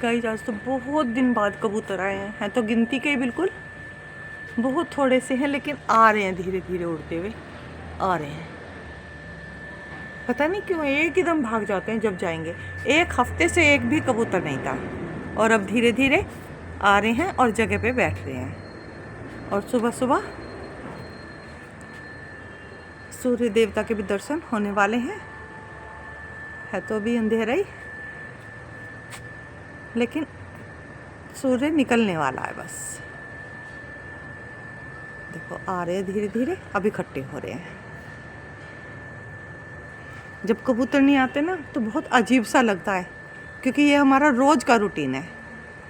Guys आज तो बहुत दिन बाद कबूतर आए हैं तो गिनती के ही बिल्कुल बहुत थोड़े से हैं, लेकिन आ रहे हैं धीरे धीरे उड़ते हुए आ रहे हैं। पता नहीं क्यों एक ही दम भाग जाते हैं जब जाएंगे। एक हफ्ते से एक भी कबूतर नहीं था और अब धीरे धीरे आ रहे हैं और जगह पे बैठ रहे हैं। और सुबह सुबह सूर्य देवता के भी दर्शन होने वाले हैं। है तो अभी अंधेरा ही, लेकिन सूर्य निकलने वाला है। बस देखो आ रहे हैं धीरे धीरे, अब इकट्ठे हो रहे हैं। जब कबूतर नहीं आते ना तो बहुत अजीब सा लगता है, क्योंकि ये हमारा रोज़ का रूटीन है।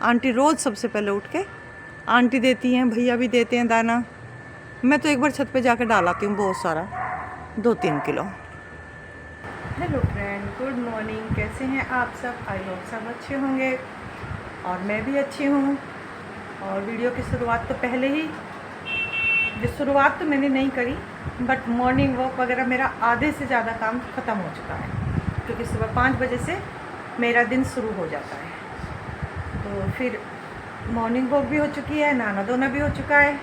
आंटी रोज़ सबसे पहले उठ के आंटी देती हैं, भैया भी देते हैं दाना। मैं तो एक बार छत पे जाकर डालाती हूँ बहुत सारा, 2-3 kilo. Hello friend, good morning. कैसे हैं आप सब? आई होप सब अच्छे होंगे और मैं भी अच्छी हूँ। और वीडियो की शुरुआत तो पहले ही, शुरुआत तो मैंने नहीं करी, बट मॉर्निंग वॉक वगैरह मेरा आधे से ज़्यादा काम ख़त्म हो चुका है, क्योंकि सुबह 5 बजे से मेरा दिन शुरू हो जाता है। तो फिर मॉर्निंग वॉक भी हो चुकी है, नहाना धोना भी हो चुका है।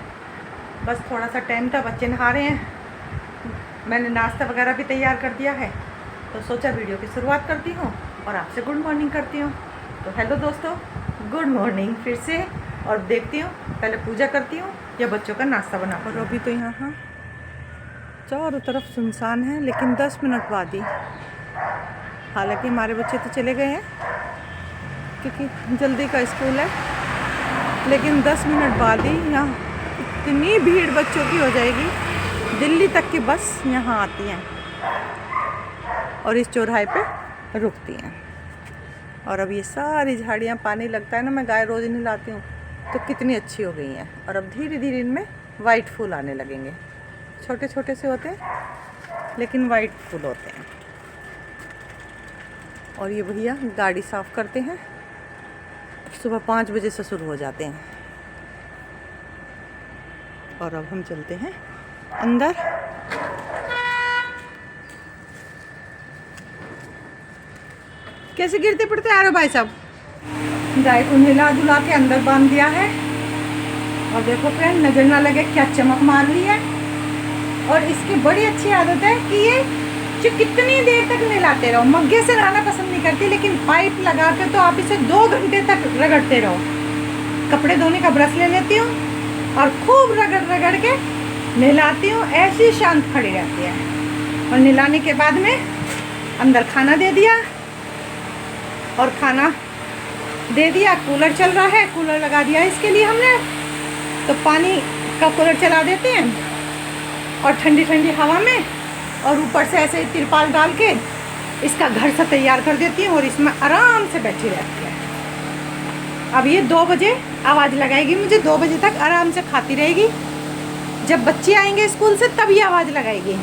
बस थोड़ा सा टाइम था, बच्चे नहा रहे हैं, मैंने नाश्ता वगैरह भी तैयार कर दिया है। तो सोचा वीडियो की शुरुआत करती हूँ और आपसे गुड मॉर्निंग करती हूँ। तो हेलो दोस्तों, गुड मॉर्निंग फिर से। और देखती हूँ, पहले पूजा करती हूँ या बच्चों का नाश्ता बना। और अभी तो यहाँ चारों तरफ सुनसान है, लेकिन 10 मिनट बाद ही, हालांकि हमारे बच्चे तो चले गए हैं क्योंकि जल्दी का स्कूल है, लेकिन 10 मिनट बाद ही यहाँ इतनी भीड़ बच्चों की हो जाएगी। दिल्ली तक की बस यहाँ आती हैं और इस चौराहे पे रुकती हैं। और अब ये सारी झाड़ियाँ, पानी लगता है ना, मैं गाय रोज़ नहलाती हूँ, तो कितनी अच्छी हो गई हैं। और अब धीरे धीरे इनमें वाइट फूल आने लगेंगे। छोटे छोटे से होते हैं लेकिन वाइट फूल होते हैं। और ये भैया गाड़ी साफ़ करते हैं, सुबह 5 बजे से शुरू हो जाते हैं। और अब हम चलते हैं अंदर। कैसे गिरते पड़ते आ रहे हो भाई साहब? गाय को नहला धुला के अंदर बांध दिया है। और देखो फ्रेंड, नजर ना लगे क्या चमक मार रही है। और इसकी बड़ी अच्छी आदत है कि ये जो कितनी देर तक नहलाते रहो। मग्गे से नहाना पसंद नहीं करती, लेकिन पाइप लगा के तो आप इसे 2 घंटे तक रगड़ते रहो। कपड़े धोने का ब्रश ले लेती हूँ और खूब रगड़ रगड़ के नहलाती हूँ। ऐसी शांत खड़ी रहती है। और नहलाने के बाद में अंदर खाना दे दिया, और खाना दे दिया। कूलर चल रहा है, कूलर लगा दिया इसके लिए हमने, तो पानी का कूलर चला देते हैं और ठंडी ठंडी हवा में, और ऊपर से ऐसे तिरपाल डाल के इसका घर सा तैयार कर देती हूँ और इसमें आराम से बैठी रहती है। अब ये 2 बजे आवाज़ लगाएगी मुझे, 2 बजे तक आराम से खाती रहेगी। जब बच्चे आएंगे स्कूल से तब ये आवाज़ लगाएगी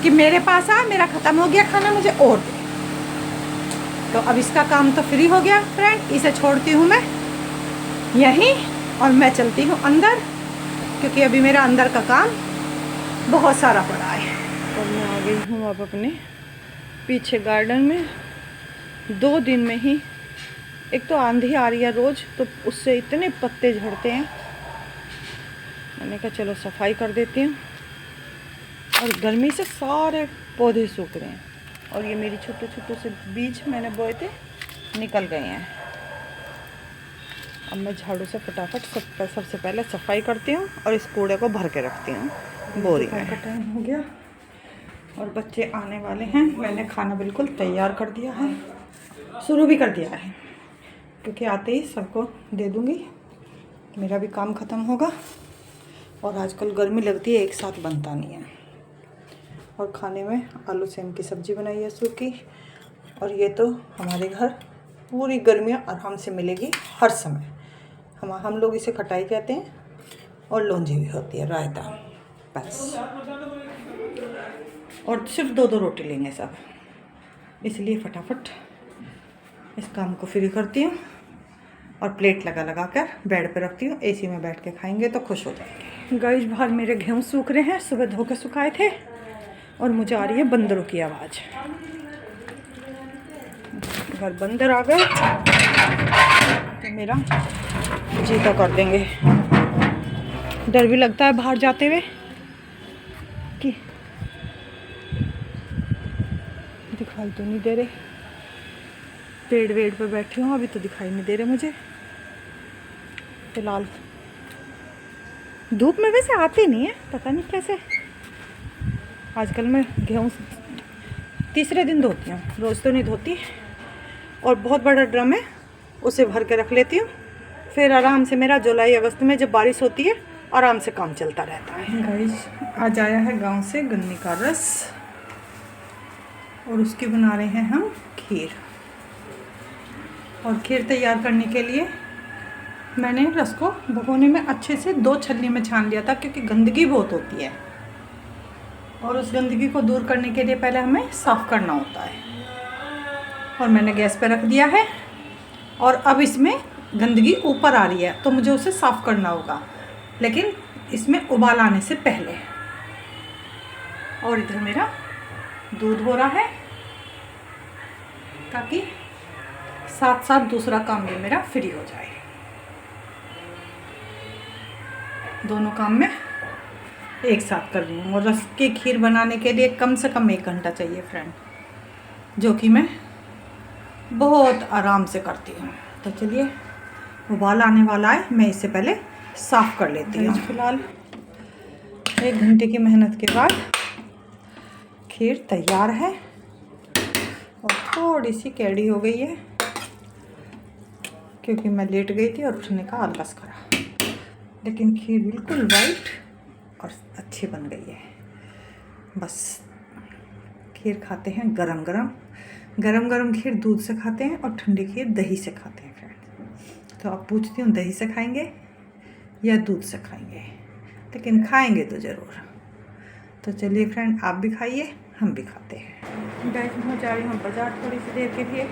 कि मेरे पास आ, मेरा ख़त्म हो गया खाना, मुझे और दे। तो अब इसका काम तो फ्री हो गया फ्रेंड। इसे छोड़ती हूँ मैं यहीं और मैं चलती हूँ अंदर, क्योंकि अभी मेरा अंदर का काम बहुत सारा पड़ा है। और मैं आ गई हूँ अब अपने पीछे गार्डन में। 2 दिन में ही, एक तो आंधी आ रही है रोज़, तो उससे इतने पत्ते झड़ते हैं। मैंने कहा चलो सफाई कर देती हूँ। और गर्मी से सारे पौधे सूख रहे हैं। और ये मेरी छोटे छोटे से बीज मैंने बोए थे, निकल गए हैं। अब मैं झाड़ू से फटाफट सबसे पहले सफाई करती हूँ और इस कूड़े को भर के रखती हूँ बोरी में। का टाइम हो गया और बच्चे आने वाले हैं। मैंने खाना बिल्कुल तैयार कर दिया है, शुरू भी कर दिया है, क्योंकि आते ही सबको दे दूँगी, मेरा भी काम ख़त्म होगा। और आजकल गर्मी लगती है, एक साथ बनता नहीं है। और खाने में आलू सेम की सब्ज़ी बनाई है सूखी। और ये तो हमारे घर पूरी गर्मियाँ आराम से मिलेगी हर समय। हम लोग इसे खटाई कहते हैं, और लौंजी भी होती है, रायता। बस, और सिर्फ 2-2 रोटी लेंगे सब, इसलिए फटाफट इस काम को फ्री करती हूँ और प्लेट लगा लगा कर बेड पे रखती हूँ। एसी में बैठ के खाएंगे तो खुश हो जाएंगे। गाइस बाहर मेरे गेहूँ सूख रहे हैं, सुबह धो के सुखाए थे, और मुझे आ रही है बंदरों की आवाज़। घर बंदर आ गए। मेरा जीता कर देंगे। डर भी लगता है बाहर जाते हुए कि दिखाई तो नहीं दे रहे, पेड़ वेड़ पे बैठे हूँ अभी तो दिखाई नहीं दे रहे मुझे फिलहाल। धूप में वैसे आती नहीं है, पता नहीं कैसे। आजकल मैं गेहूँ तीसरे दिन धोती हूँ, रोज़ तो नहीं धोती। और बहुत बड़ा ड्रम है, उसे भर के रख लेती हूँ, फिर आराम से मेरा जुलाई अगस्त में जब बारिश होती है आराम से काम चलता रहता है। गाइस आज आया है गांव से गन्ने का रस और उसकी बना रहे हैं हम खीर। और खीर तैयार करने के लिए मैंने रस को भगोने में अच्छे से 2 छलनी में छान लिया था, क्योंकि गंदगी बहुत होती है और उस गंदगी को दूर करने के लिए पहले हमें साफ़ करना होता है। और मैंने गैस पर रख दिया है और अब इसमें गंदगी ऊपर आ रही है तो मुझे उसे साफ़ करना होगा, लेकिन इसमें उबाल आने से पहले। और इधर मेरा दूध हो रहा है ताकि साथ साथ दूसरा काम भी मेरा फ्री हो जाए। दोनों काम में एक साथ कर रही हूँ। और रस की खीर बनाने के लिए कम से कम 1 घंटा चाहिए फ्रेंड, जो कि मैं बहुत आराम से करती हूँ। तो चलिए उबाल आने वाला है, मैं इससे पहले साफ़ कर लेती हूँ। फिलहाल 1 घंटे की मेहनत के बाद खीर तैयार है और थोड़ी सी कैडी हो गई है क्योंकि मैं लेट गई थी और उठने का आलस करा, लेकिन खीर बिल्कुल वाइट और अच्छी बन गई है। बस खीर खाते हैं गरम गरम। गरम गरम खीर दूध से खाते हैं और ठंडी खीर दही से खाते हैं फ्रेंड। तो आप पूछती हूँ दही से खाएंगे या दूध से खाएंगे, लेकिन खाएंगे तो ज़रूर। तो चलिए फ्रेंड आप भी खाइए, हम भी खाते हैं। गाइस मैं जा रही हूँ बाजार थोड़ी सी देर के लिए।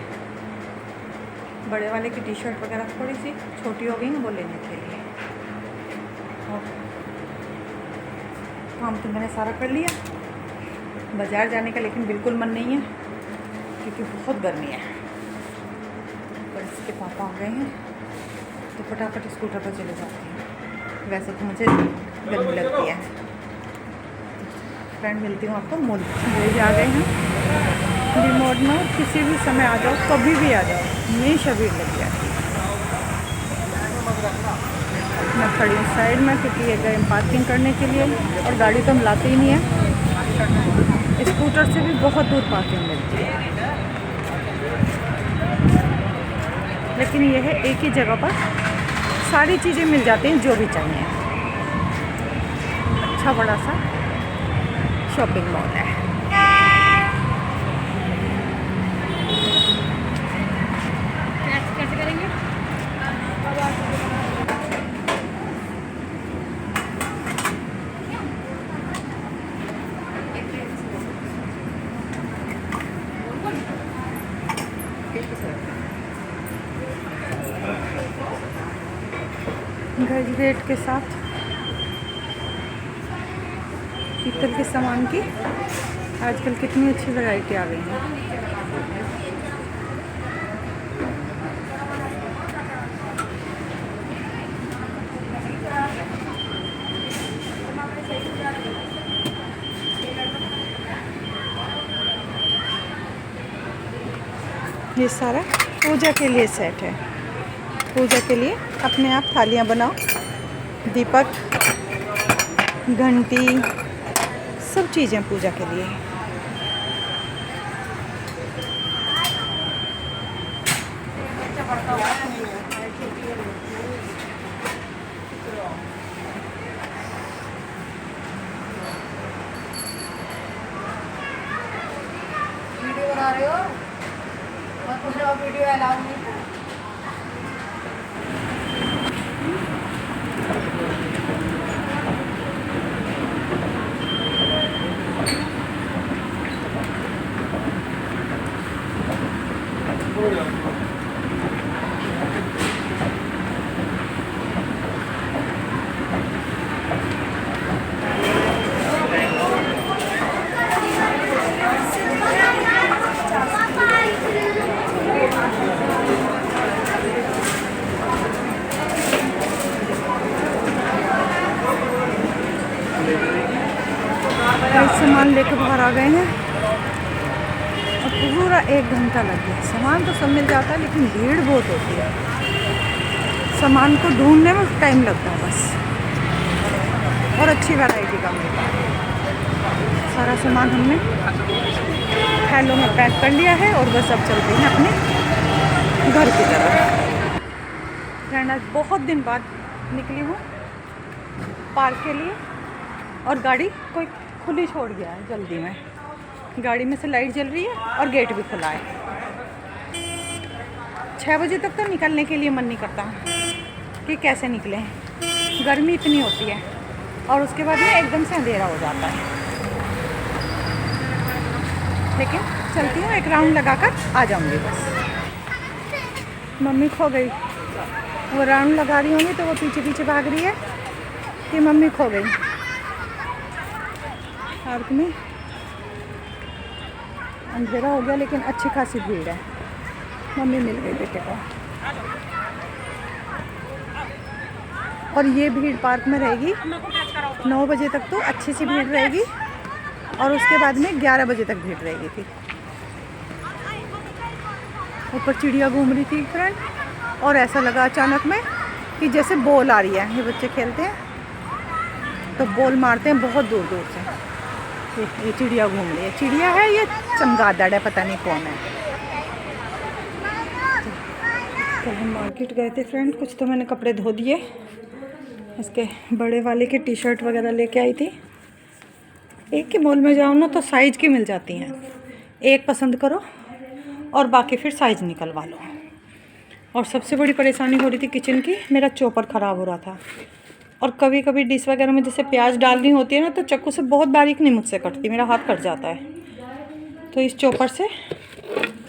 बड़े वाले की टी शर्ट वगैरह थोड़ी सी छोटी हो गई हैं वो लेने के लिए। और काम तो मैंने सारा कर लिया बाज़ार जाने का, लेकिन बिल्कुल मन नहीं है क्योंकि बहुत गर्मी है। पर इसके पापा आ गए हैं तो फटाफट स्कूटर पर चले जाते हैं। वैसे तो मुझे गर्मी लगती है। फ्रेंड मिलती हूँ आपको मॉल। ये आ गए हैं रिमोट में, किसी भी समय आ जाओ, कभी भी आ जाओ, हमेशा भीड़ लग जाती है। मैं खड़ी हूँ साइड में क्योंकि ये गए पार्किंग करने के लिए, और गाड़ी तो हम लाते ही नहीं है। स्कूटर से भी बहुत दूर पार्किंग मिलती है, लेकिन यह है एक ही जगह पर सारी चीज़ें मिल जाती हैं जो भी चाहिए। अच्छा बड़ा सा शॉपिंग मॉल है। कैसे करेंगे? घर रेट के साथ पीतल के सामान की आजकल कितनी अच्छी वैरायटी आ गई है। ये सारा पूजा के लिए सेट है। पूजा के लिए अपने आप थालियाँ बनाओ, दीपक, घंटी, सब चीज़ें पूजा के लिए। वीडियो बना रहे हो और कुछ और वीडियो अलाउ नहीं है। आ गए हैं और पूरा 1 घंटा लग गया। सामान तो सब मिल जाता है लेकिन भीड़ बहुत होती है, सामान को ढूंढने में टाइम लगता है बस, और अच्छी वैरायटी का मिलता है। सारा सामान हमने थैलों में पैक कर लिया है और बस अब चलते हैं अपने घर की तरफ। फ्रेंड आज बहुत दिन बाद निकली हूँ पार्क के लिए और गाड़ी कोई खुली छोड़ गया है जल्दी में। गाड़ी में से लाइट जल रही है और गेट भी खुला है। 6 बजे तक तो निकलने के लिए मन नहीं करता कि कैसे निकलें, गर्मी इतनी होती है और उसके बाद में एकदम से अंधेरा हो जाता है। लेकिन चलती हूँ, एक राउंड लगाकर आ जाऊँगी बस। मम्मी खो गई, वो राउंड लगा रही होंगी तो वो पीछे पीछे भाग रही है कि मम्मी खो गई। पार्क में अंधेरा हो गया लेकिन अच्छी खासी भीड़ है। मम्मी मिल गई बेटे को। और ये भीड़ पार्क में रहेगी 9 बजे तक, तो अच्छी सी भीड़ रहेगी और उसके बाद में 11 बजे तक भीड़ रहेगी। थी ऊपर चिड़िया घूम रही थी फ्रेंड, और ऐसा लगा अचानक में कि जैसे बॉल आ रही है। ये बच्चे खेलते हैं तो बॉल मारते हैं बहुत दूर दूर से। ये चिड़िया घूम रही है, चिड़िया है ये चमगादड़ है, पता नहीं कौन है। कल हम मार्केट गए थे फ्रेंड, कुछ तो मैंने कपड़े धो दिए। इसके बड़े वाले के टी शर्ट वगैरह लेके आई थी। एक के मॉल में जाओ ना तो साइज़ की मिल जाती हैं, एक पसंद करो और बाकी फिर साइज़ निकलवा लो। और सबसे बड़ी परेशानी हो रही थी किचन की, मेरा चॉपर ख़राब हो रहा था और कभी कभी डिश वगैरह में जैसे प्याज डालनी होती है ना तो चाकू से बहुत बारीक नहीं मुझसे कटती, मेरा हाथ कट जाता है। तो इस चॉपर से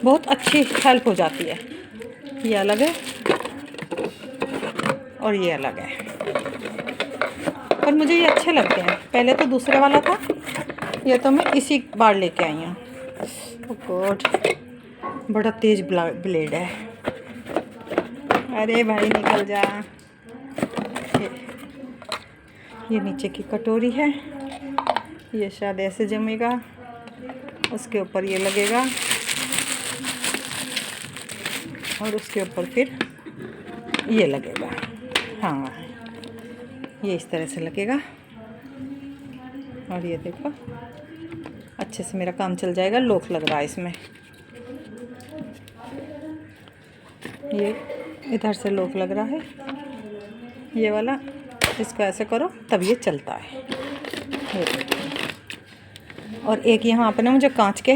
बहुत अच्छी हेल्प हो जाती है। ये अलग है और ये अलग है, पर मुझे ये अच्छे लगते हैं। पहले तो दूसरे वाला था, ये तो मैं इसी बार लेके आई हूँ। ओह गॉड, बड़ा तेज ब्लेड है। अरे भाई निकल जा। ये नीचे की कटोरी है, ये शायद ऐसे जमेगा, उसके ऊपर ये लगेगा और उसके ऊपर फिर ये लगेगा। हाँ, ये इस तरह से लगेगा और ये देखो अच्छे से मेरा काम चल जाएगा। लॉक लग रहा है इसमें, ये इधर से लॉक लग रहा है, ये वाला। इसको ऐसे करो तब ये चलता है। और एक यहाँ पर ना मुझे कांच के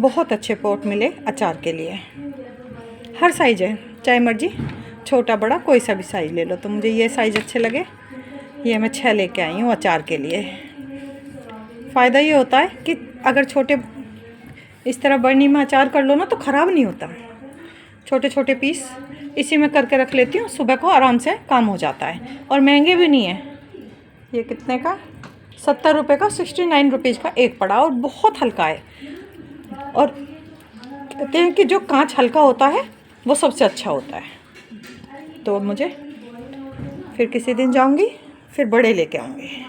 बहुत अच्छे पॉट मिले अचार के लिए। हर साइज़ है, चाहे मर्जी छोटा बड़ा कोई सा भी साइज़ ले लो। तो मुझे ये साइज़ अच्छे लगे, ये मैं 6 लेके आई हूँ अचार के लिए। फ़ायदा ये होता है कि अगर छोटे इस तरह बर्नी में अचार कर लो ना तो ख़राब नहीं होता। छोटे छोटे पीस इसी में करके रख लेती हूँ, सुबह को आराम से काम हो जाता है और महंगे भी नहीं है। ये कितने का? 70 रुपये का, 69 रुपीज़ का एक पड़ा और बहुत हल्का है। और कहते हैं कि जो कांच हल्का होता है वो सबसे अच्छा होता है। तो मुझे फिर किसी दिन जाऊंगी, फिर बड़े लेके आऊँगी।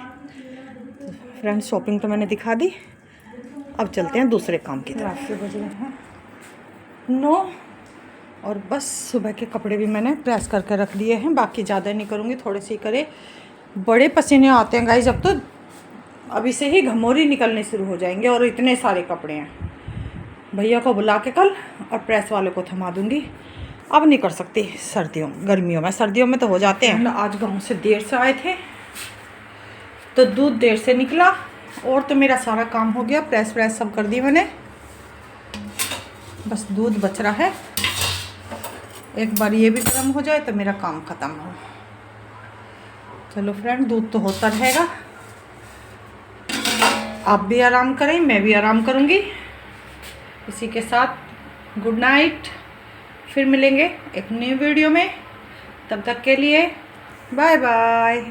फ्रेंड्स शॉपिंग तो मैंने दिखा दी, अब चलते हैं दूसरे काम की तरफ। रात के बज रहे हैं 9 और बस सुबह के कपड़े भी मैंने प्रेस करके रख दिए हैं। बाकी ज़्यादा नहीं करूँगी, थोड़े से ही करे। बड़े पसीने आते हैं गाइस, अब तो अभी से ही घमौरी निकलने शुरू हो जाएंगे और इतने सारे कपड़े हैं। भैया को बुला के कल और प्रेस वाले को थमा दूँगी। अब नहीं कर सकती गर्मियों में तो हो जाते हैं। आज गाँव से देर से आए थे तो दूध देर से निकला और तो मेरा सारा काम हो गया। प्रेस सब कर दी मैंने, बस दूध बच रहा है। एक बार ये भी गर्म हो जाए तो मेरा काम ख़त्म हो। चलो फ्रेंड, दूध तो होता रहेगा। आप भी आराम करें, मैं भी आराम करूँगी। इसी के साथ गुड नाइट। फिर मिलेंगे एक न्यू वीडियो में, तब तक के लिए बाय बाय।